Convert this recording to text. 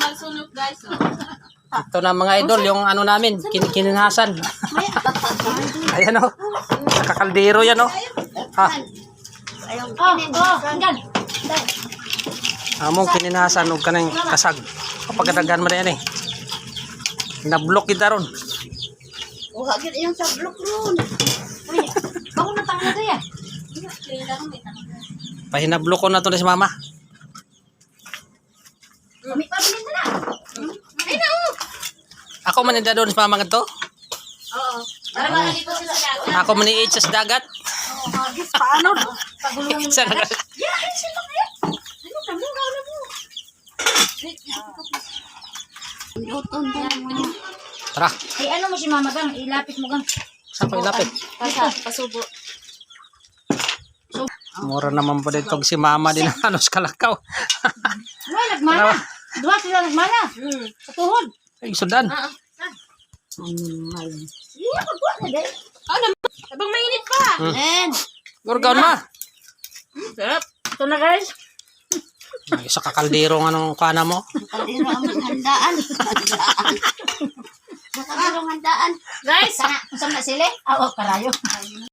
magsunok guys. Ito na mga idol, yung ano namin, kininhasan. Ayan o. Kakaldero yan o. Ha, Hanggang. among kininhasan o kanang kasag. Kapagkadagan mo na yan eh. Nablok kita ron. Oh, agad yung sa block ron. Uy, bako na tanga na yan. Pahinablok ko na to na si mama. May pabilin na na. Ay na, oh. Ako man nida doon si mama nga to. Oo. Para makalipo sila sa dagat. Ako man ni sa dagat. Hagis, paano? Pagulungan mo Sa na. dagat. Yeah, ay, sila kayo. Ano ka mo? Ano mo? Luton din mo. Tara, Ay, ano mo si mama gang? Ilapit mo gang. saan ko ilapit? Pasubo. Mura naman po dito si mama din ano sa kalakaw. Ay, nagmana. Dua sila nagmana. Sa tuhod. Ay, sudan. Animal. Iya, pagkuha na din. Ano? Abang mainit pa. And, Gurgaon ma. Sarap. ito na guys. Ay, sa kakaldero nga nung kana mo. Kaldero ang handaan. Handaan. Nakadero ang handaan. Guys. Sana, saan na sila? Oo, karayo.